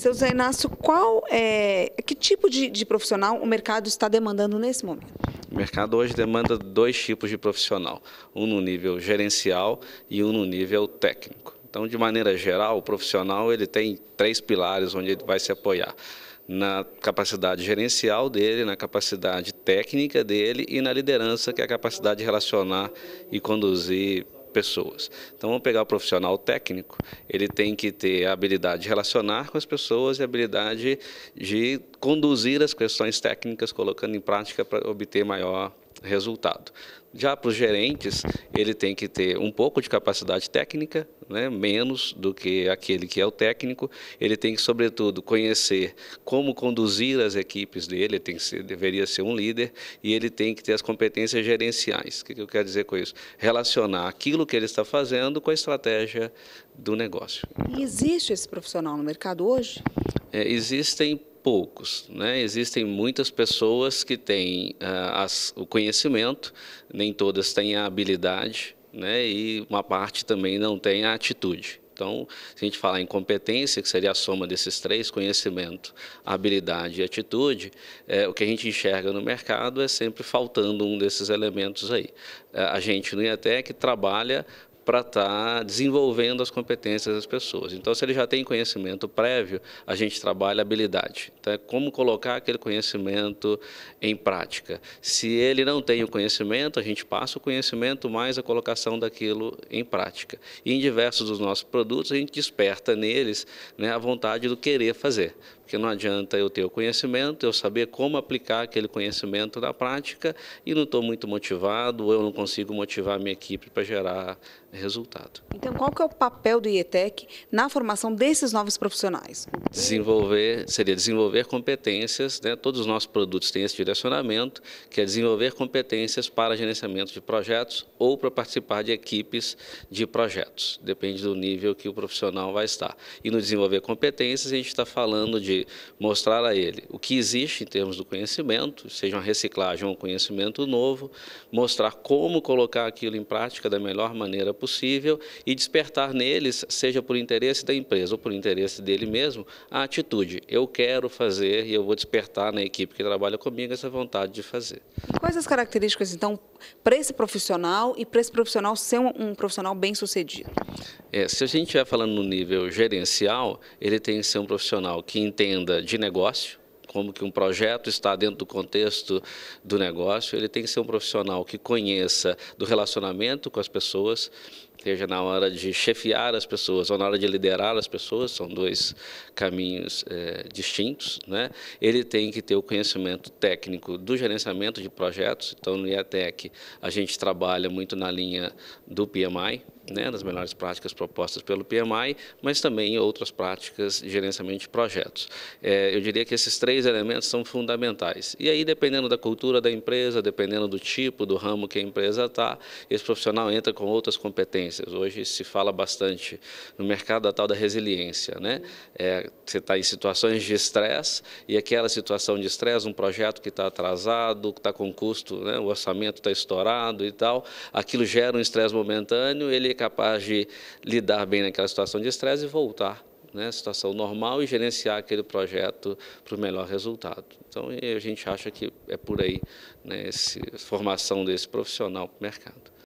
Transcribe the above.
Seu Zé Inácio, que tipo de profissional o mercado está demandando nesse momento? O mercado hoje demanda dois tipos de profissional, um no nível gerencial e um no nível técnico. Então, de maneira geral, o profissional ele tem três pilares onde ele vai se apoiar: na capacidade gerencial dele, na capacidade técnica dele e na liderança, que é a capacidade de relacionar e conduzir pessoas. Então, vamos pegar o profissional técnico, ele tem que ter a habilidade de relacionar com as pessoas e a habilidade de conduzir as questões técnicas, colocando em prática para obter maior resultado. Já para os gerentes, ele tem que ter um pouco de capacidade técnica, né, menos do que aquele que é o técnico. Ele tem que, sobretudo, conhecer como conduzir as equipes dele, deveria ser um líder, e ele tem que ter as competências gerenciais. O que eu quero dizer com isso? Relacionar aquilo que ele está fazendo com a estratégia do negócio. E existe esse profissional no mercado hoje? Existem poucos, né? Existem muitas pessoas que têm o conhecimento, nem todas têm a habilidade, né? E uma parte também não tem a atitude. Então, se a gente falar em competência, que seria a soma desses três: conhecimento, habilidade e atitude, o que a gente enxerga no mercado é sempre faltando um desses elementos aí. A gente no IATEC trabalha para estar desenvolvendo as competências das pessoas. Então, se ele já tem conhecimento prévio, a gente trabalha habilidade. Então, é como colocar aquele conhecimento em prática. Se ele não tem o conhecimento, a gente passa o conhecimento mais a colocação daquilo em prática. E em diversos dos nossos produtos, a gente desperta neles, né, a vontade do querer fazer. Porque não adianta eu ter o conhecimento, eu saber como aplicar aquele conhecimento na prática e não estou muito motivado, ou eu não consigo motivar a minha equipe para gerar resultado. Então, qual que é o papel do IETEC na formação desses novos profissionais? Seria desenvolver competências, né? Todos os nossos produtos têm esse direcionamento, que é desenvolver competências para gerenciamento de projetos ou para participar de equipes de projetos. Depende do nível que o profissional vai estar. E no desenvolver competências, a gente está falando de mostrar a ele o que existe em termos do conhecimento, seja uma reciclagem ou um conhecimento novo, mostrar como colocar aquilo em prática da melhor maneira possível e despertar neles, seja por interesse da empresa ou por interesse dele mesmo, a atitude. Eu quero fazer e eu vou despertar na equipe que trabalha comigo essa vontade de fazer. E quais as características, então, para esse profissional e para esse profissional ser um profissional bem-sucedido? Se a gente estiver falando no nível gerencial, ele tem que ser um profissional que entenda de negócio, como que um projeto está dentro do contexto do negócio. Ele tem que ser um profissional que conheça do relacionamento com as pessoas, seja na hora de chefiar as pessoas ou na hora de liderar as pessoas, são dois caminhos distintos, né? Ele tem que ter o conhecimento técnico do gerenciamento de projetos. Então, no IATEC, a gente trabalha muito na linha do PMI, né, das melhores práticas propostas pelo PMI, mas também outras práticas de gerenciamento de projetos. Eu diria que esses três elementos são fundamentais. E aí, dependendo da cultura da empresa, dependendo do tipo, do ramo que a empresa está, esse profissional entra com outras competências. Hoje se fala bastante no mercado da tal da resiliência, né? Você está em situações de estresse e aquela situação de estresse, um projeto que está atrasado, que está com custo, né, o orçamento está estourado e tal, aquilo gera um estresse momentâneo, ele é capaz de lidar bem naquela situação de estresse e voltar, né, à situação normal e gerenciar aquele projeto para o melhor resultado. Então, a gente acha que é por aí, né, formação desse profissional para o mercado.